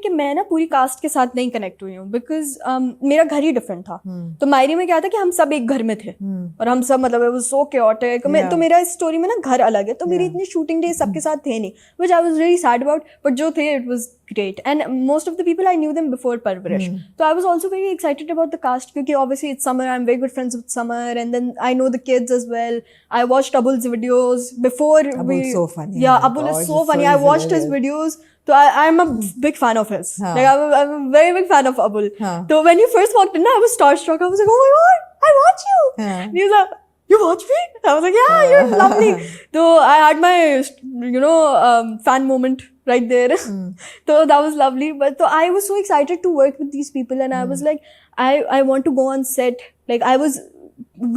कि मैं ना पूरी कास्ट के साथ नहीं कनेक्ट हुई हूँ बिकॉज मेरा घर ही डिफरेंट था. तो मायरी में क्या था कि हम सब एक घर में थे और हम सब मतलब it was so chaotic. तो मेरा इस स्टोरी में ना घर अलग है, तो मेरी इतनी शूटिंग डेज सबके साथ थे नहीं, which I was really sad about, but जो थे it was great and most of the people I knew them before Parvarish. So I was also very excited about the cast क्योंकि obviously it's Summer, I'm very good friends with Summer and then I know the kids as well. I watched Abul's videos before. Abul's so funny. Yeah, Abul is so funny. I watched his videos. So I'm a big fan of his. Like I'm a very big fan of Abul. So when you first walked in, I was starstruck. I was like, oh my god, I watch you. And he was like, you watch me? I was like, yeah, you're lovely. So I had my, fan moment right there. So that was lovely. But so I was so excited to work with these people, and I was like, I want to go on set. Like I was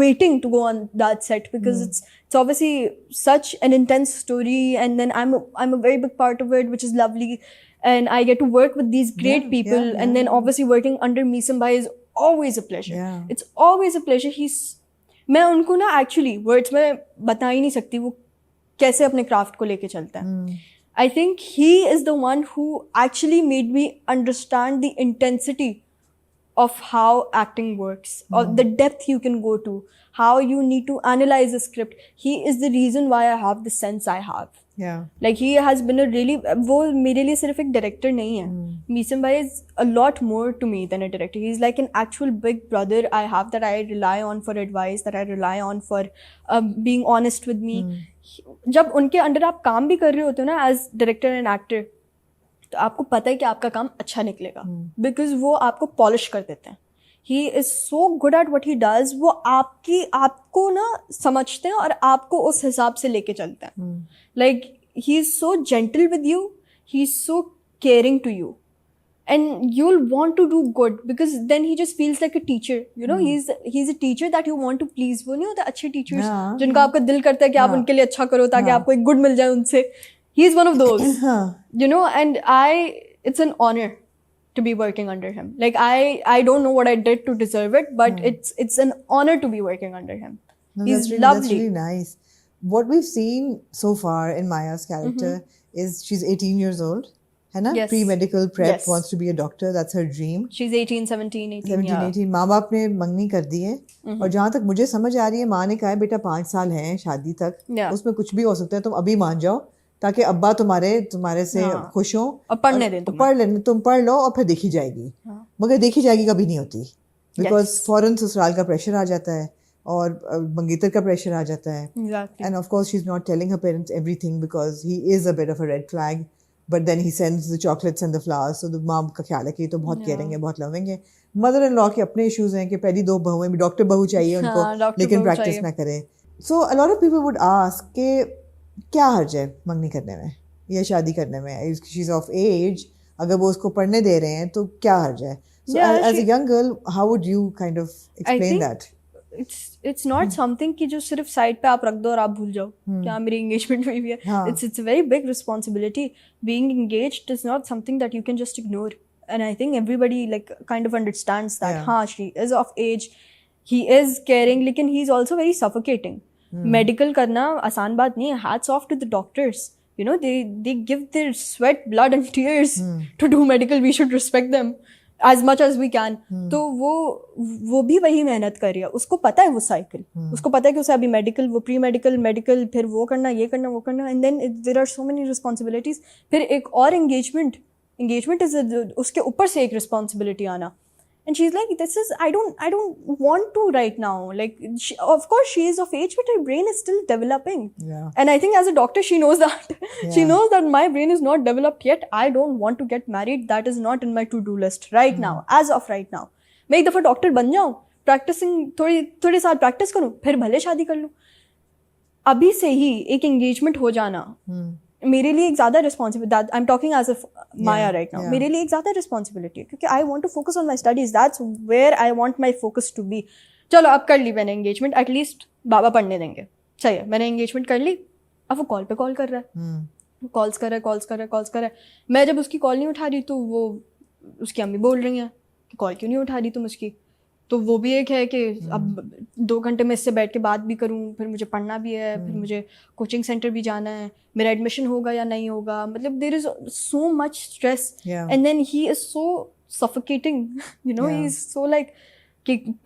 waiting to go on that set because it's obviously such an intense story, and then I'm a very big part of it, which is lovely, and I get to work with these great people, and then obviously working under Meesam Bhai is always a pleasure. It's always a pleasure. मैं उनको ना actually words में बता ही नहीं सकती वो कैसे अपने क्राफ्ट को लेके चलता है. I think he is the one who actually made me understand the intensity of how acting works, or the depth you can go to, how you need to analyze a script. He is the reason why I have the sense I have. Yeah. Like he has been a really, वो मेरे लिए सिर्फ एक director नहीं है. Meesam Bhai is a lot more to me than a director. He's like an actual big brother I have that I rely on for advice, that I rely on for being honest with me. जब उनके under आप काम भी कर रहे होते हो ना as director and actor, तो आपको पता है कि आपका काम अच्छा निकलेगा बिकॉज वो आपको पॉलिश कर देते हैं. ही is so good at what he does. वो आपको ना समझते हैं और आपको उस हिसाब से लेके चलते हैं. Like he is so gentle with you, he is so caring to you, and you'll want to do good because then he just feels like a teacher, he's a teacher that you want to please. वो नहीं होता अच्छे teachers जिनका आपका दिल करता है कि आप उनके लिए अच्छा करो ताकि आपको एक गुड मिल जाए उनसे. He's one of those, and it's an honor to be working under him. Like I don't know what I did to deserve it, but it's an honor to be working under him. No, He's lovely. That's really nice. What we've seen so far in Maya's character is she's 18 years old. है ना? Yes. Pre-medical prep, Yes. wants to be a doctor. That's her dream. She's 18. माँ बाप ने मंगनी कर दी है और जहाँ तक मुझे समझ आ रही है माँ ने कहा है बेटा 5 साल हैं शादी तक, उसमें कुछ भी हो सकता है, तुम अभी मान जाओ ताकि अब्बा तुम्हारे से खुश हो और पढ़ने दें. तुम पढ़ लो और फिर देखी जाएगी. मगर देखी जाएगी कभी नहीं होती बिकॉज फौरन ससुराल का प्रेशर आ जाता है और मंगेतर का प्रेशर आ जाता है. End of course she is not telling her parents everything because he is a bit of a red flag. But then he sends the chocolates and the flowers. So the mom का ख्याल है कि तो बहुत caring है, बहुत loving है. Mother in law के अपने इश्यूज हैं कि पहली 2 बहुएं भी डॉक्टर बहू चाहिए उनको, लेकिन प्रैक्टिस ना करें. So a lot of people would ask कि क्या हर्ज है मंगनी करने में या शादी करने में? She's of age, अगर वो उसको पढ़ने दे रहे हैं तो क्या हर्ज है? So as a young girl, how would you kind of explain that? It's not something कि जो सिर्फ साइड पे आप रख दो और आप भूल जाओ क्या मेरी एंगेजमेंट हुई है. It's a very big responsibility. Being engaged is not something that you can just ignore, and I think everybody like kind of understands that. हाँ, she is of age, he is caring, लेकिन he is also very suffocating. Medical करना आसान बात नहीं है. Hats off to the doctors. They give their sweat, blood and tears to do medical. We should respect them as much as we can. तो वो भी वही मेहनत कर रही है. उसको पता है वो साइकिल, उसको पता है कि उसे अभी मेडिकल, वो प्री मेडिकल, फिर वो करना, ये करना, वो करना, and then there are so many responsibilities. फिर एक और एंगेजमेंट इज उसके ऊपर से एक रिस्पॉन्सिबिलिटी आना. And she's like, I don't want to right now. Like, of course she is of age, but her brain is still developing. Yeah. And I think as a doctor, she knows that. She knows that my brain is not developed yet. I don't want to get married. That is not in my to-do list right now, as of right now. मैं एक दफा doctor बन जाऊँ, practising थोड़े साल practice करूँ, फिर भले शादी कर लूँ. अभी से ही एक एंगेजमेंट हो जाना मेरे लिए एक ज़्यादा responsibility. I am talking as a Maya right now. मेरे लिए एक ज़्यादा रिस्पॉन्सिबिलिटी है क्योंकि I want to focus on my studies. That's where I want my focus to be. चलो अब कर ली मैंने एंगेजमेंट, एटलीस्ट बाबा पढ़ने देंगे. सही है, मैंने एंगेजमेंट कर ली. अब वो कॉल पे कॉल कर रहा है, कॉल्स कर रहा है. मैं जब उसकी कॉल नहीं उठा रही तो वो उसकी अम्मी बोल रही हैं कि कॉल क्यों नहीं उठा रही तुम उसकी. तो वो भी एक है कि अब 2 घंटे में इससे बैठ के बात भी करूं, फिर मुझे पढ़ना भी है, फिर मुझे कोचिंग सेंटर भी जाना है, मेरा एडमिशन होगा या नहीं होगा, मतलब there is so much stress and then he is so suffocating, you know, he's so like,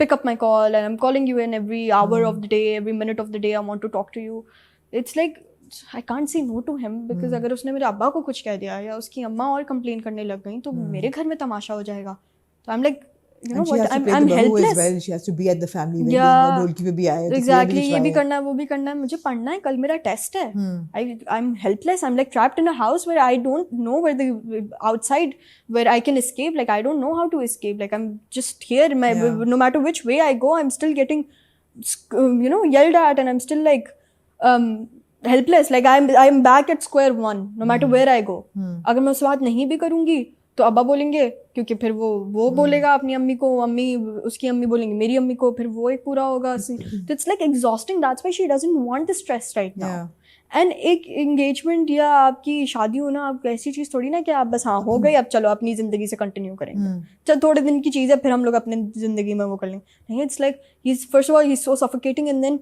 pick up my call and I'm calling you in every hour of the day, every minute of the day, I want to talk to you. It's like I can't say no to him because अगर उसने मेरे अब्बा को कुछ कह दिया या उसकी अम्मा और कंप्लेन करने लग गई तो मेरे घर में तमाशा हो जाएगा. तो I'm like, you know what, I'm helpless. Well. She has to be at the family wedding, ढोलकी पे भी आए, exactly, ये भी करना है, वो भी करना है, मुझे पढ़ना है, कल मेरा टेस्ट है. I'm helpless. I'm like trapped in a house where I don't know where the outside where I can escape. Like I don't know how to escape. Like I'm just here. No matter which way I go, I'm still getting, you know, yelled at, and I'm still like helpless. Like I'm back at square one. No matter where I go. अगर मैं उससे बात नहीं भी करूँगी तो अब्बा बोलेंगे, क्योंकि फिर वो बोलेगा अपनी अम्मी को, अम्मी उसकी अम्मी बोलेंगी मेरी अम्मी को, फिर वो एक पूरा होगा. तो it's like exhausting. That's why she doesn't want the stress right now. And एक एंगेजमेंट या आपकी शादी होना आप ऐसी चीज थोड़ी ना कि आप बस हाँ हो गई अब चलो अपनी जिंदगी से कंटिन्यू करेंगे, चल थोड़े दिन की चीज है फिर हम लोग अपने जिंदगी में वो कर लेंगे. नहीं, it's like he is first of all he is so suffocating and then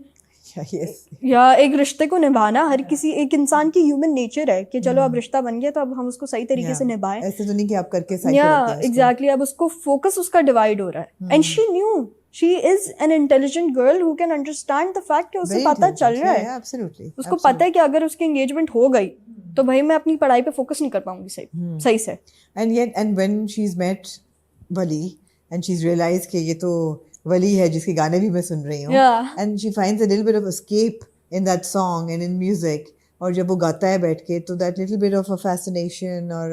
या एक रिश्ते को निभाना हर किसी एक इंसान की ह्यूमन नेचर है कि चलो अब रिश्ता बन गया तो अब हम उसको सही तरीके से निभाएं. ऐसे तो नहीं कि आप करके सही करेंगे. एग्जैक्टली. अब उसको फोकस उसका डिवाइड हो रहा है. And she knew she is an intelligent girl who can understand the fact कि उसे पता चल रहा है, उसको पता है कि अगर उसकी एंगेजमेंट हो गई तो भाई मैं अपनी पढ़ाई पे फोकस नहीं कर पाऊंगी सही से. And when she is met वली एंड शी इज रियलाइज कि ये तो वली है जिसके गाने भी मैं सुन रही हूँ, and she finds a little bit of escape in that song and in music. और जब वो गाता है बैठ के तो that little bit of a fascination or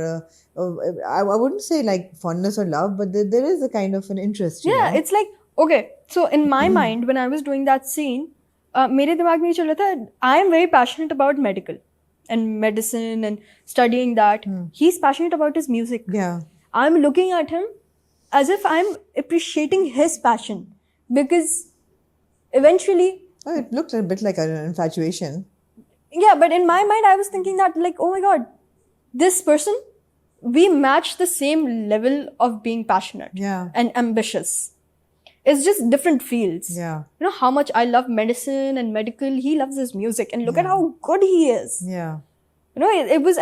I wouldn't say like fondness or love, but there is a kind of an interest. Yeah, it's like okay. So in my mind when I was doing that scene, मेरे दिमाग में ये चल रहा था I am very passionate about medical and medicine and studying that. He's passionate about his music. Yeah. I'm looking at him as if I'm appreciating his passion because eventually it looked a bit like an infatuation. Yeah, but in my mind I was thinking that like, oh my god, this person, we match the same level of being passionate and ambitious. It's just different fields. Yeah. You know how much I love medicine and medical, he loves his music and look at how good he is. Yeah. You know,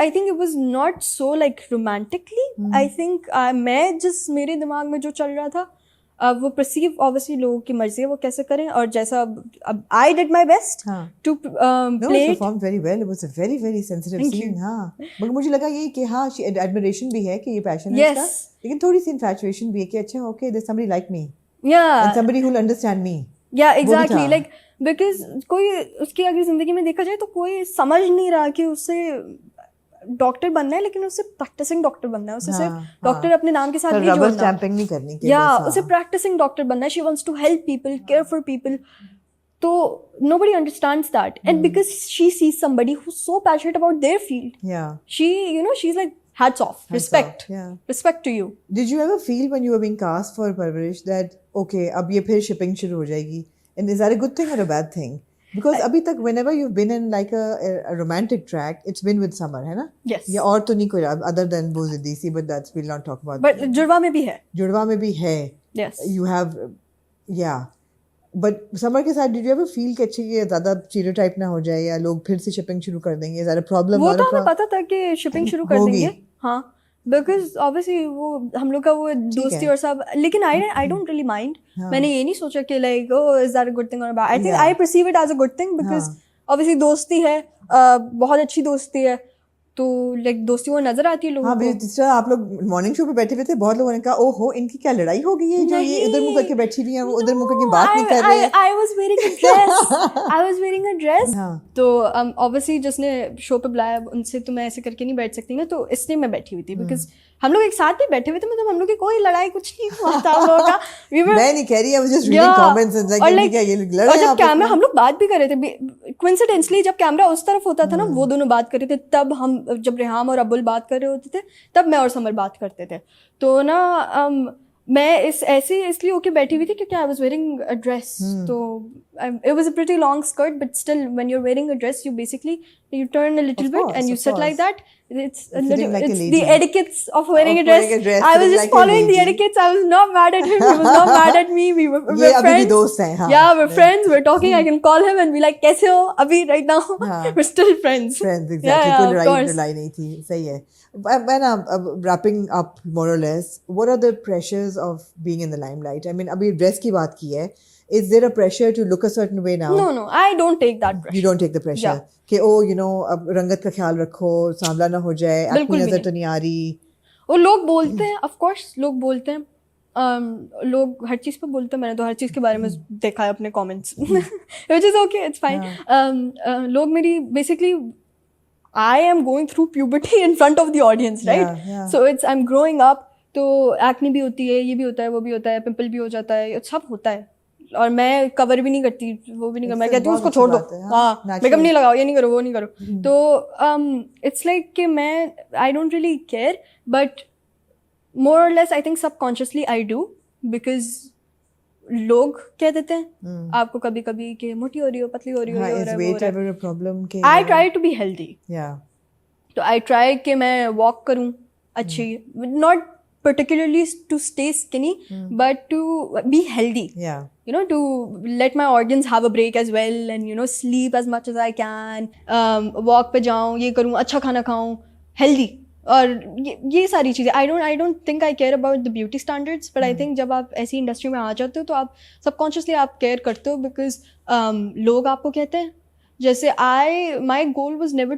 I think it was not so like romantically. I think मैं जिस मेरे दिमाग में जो चल रहा था वो perceive obviously लोगों की मर्जी है वो कैसे करें, और जैसा अब I did my best to play it. Performed very well. It was a very very sensitive scene. हाँ, मगर मुझे लगा ये कि हाँ admiration भी है कि ये passion है इसका, लेकिन थोड़ी सी infatuation भी है कि अच्छा okay there's somebody like me. Yeah. And somebody who'll understand me. Yeah, exactly. Like because कोई उसकी अगर जिंदगी में देखा जाए तो कोई समझ नहीं रहा कि उससे डॉक्टर बनना है, लेकिन उससे प्रैक्टिसिंग डॉक्टर बनना है, उसे सिर्फ डॉक्टर अपने नाम के साथ नहीं जोड़ना, स्टैंपिंग नहीं करनी के या उसे प्रैक्टिसिंग डॉक्टर बनना है. She wants to help people, care for people. तो nobody understands that, and because she sees somebody who's so passionate about their field, she's like hats off, respect. Respect to you. Did you ever feel when you were being cast for Parvarish that okay अब ये फिर shipping शुरू हो जाएगी, and is that a good thing or a bad thing? Because अभी तक whenever you've been in like a romantic track, it's been with Samar, है ना? Yes. या और तो नहीं कोई other than वो ज़िद्दीसी, but that's we'll not talk about. But जुड़वा में भी है. जुड़वा में भी है. Yes. You have but summer के साथ did you ever feel कि अच्छी ये ज़्यादा stereotype ना हो जाए या लोग फिर से shipping शुरू कर देंगे? Is that a problem? वो तो हमें पता था कि shipping शुरू कर देंगे. हाँ. Because obviously वो हम लोग का वो दोस्ती और सब, लेकिन I don't really mind. मैंने ये नहीं सोचा कि like oh is that a good thing or a bad. I think I perceive it as a good thing because obviously दोस्ती है, बहुत अच्छी दोस्ती है, तो लाइक दोस्ती वो नजर आती है लोगों को. जिस तरह आप लोग मॉर्निंग शो पे बैठे हुए थे, बहुत लोगों ने कहा ओहो इनकी क्या लड़ाई हो गई है जो ये इधर मुंह करके बैठी हुई है, वो उधर मुंह करके बात नहीं कर रहे हैं. I was wearing a dress. तो obviously जिसने शो पे बुलाया उनसे तो मैं ऐसे करके नहीं बैठ सकती ना, तो इसलिए मैं बैठी हुई थी बिकॉज हम लोग एक साथ भी बैठे हुए थे, मतलब हम लोग की कोई लड़ाई कुछ नहीं हुआ था हम लोगों का. मैं नहीं कह रही, I was just reading comments and like क्या ये लड़ रहे हैं. जब कैमरा हम लोग बात भी कर रहे थे, coincidentally जब कैमरा उस तरफ होता था ना, वो दोनों बात कर रहे थे, तब हम जब रेहाम और अबुल बात कर रहे होते थे तब मैं और समर बात करते थे. तो ना मैं इसलिए होके बैठी हुई थी क्योंकि I was wearing a dress. तो it was a pretty long skirt, but still when you're wearing a dress you basically you turn a little Of bit course, and you of sit like course. that. It's a Sitting little, like a it's lady. the etiquettes of wearing a Of dress. wearing a dress, I was sitting just like a following the lady. etiquettes. I was not mad at him. He was not mad at me. ये We're अभी भी friends. दोस्त हैं, हाँ. Yeah, we're friends. We're talking. I can call him and be like, "कैसे हो अभी right now?" हाँ. We're still friends. Friends, exactly. Yeah, कोई of लड़ाई course. नहीं थी. सही है. But wrapping up more or less, what are the pressures of being in the limelight? I mean, अभी dress की बात की है. Is there a pressure to look a certain way now? No, I don't take that pressure. You don't take the pressure. Yeah. कि अब रंगत का ख्याल रखो, सांवला ना हो जाए, बिल्कुल अपनी भी नजर तो नहीं आ रही. वो लोग बोलते हैं, of course लोग बोलते हैं. लोग हर चीज़ पे बोलते हैं. मैंने तो हर चीज़ के बारे में देखा है अपने comments. Which is okay, it's fine. लोग मेरी basically I am going through puberty in front of the audience, right? Yeah. So I'm growing up. तो acne भी होती है, ये भी होता है, वो भी होता है, पिंपल भी हो जाता है, ये सब होता है. और मैं कवर भी नहीं करती, वो भी नहीं करती. मैं कहती हूँ उसको छोड़ दो. हाँ, मेकअप नहीं लगाओ, ये नहीं करो, वो नहीं करो. तो it's like कि मैं I don't really care, but more or less I think subconsciously I do, because लोग कह देते हैं आपको कभी कभी कि मोटी हो रही हो, पतली हो रही हो, is weight ever a problem? I try to be healthy. Yeah. तो I try कि मैं walk करूँ अच्छी, not particularly to stay skinny, but to be healthy. Yeah. You know, to let my organs have a break as well, and you know, sleep as much as I can, walk पे जाऊँ, ये करूँ, अच्छा खाना खाऊँ, healthy. और ये सारी चीज़ें. I don't think I care about the beauty standards, but I think जब आप ऐसी इंडस्ट्री में आ जाते हो तो आप subconsciously आप केयर करते हो, because लोग आपको कहते हैं. जैसे my goal was never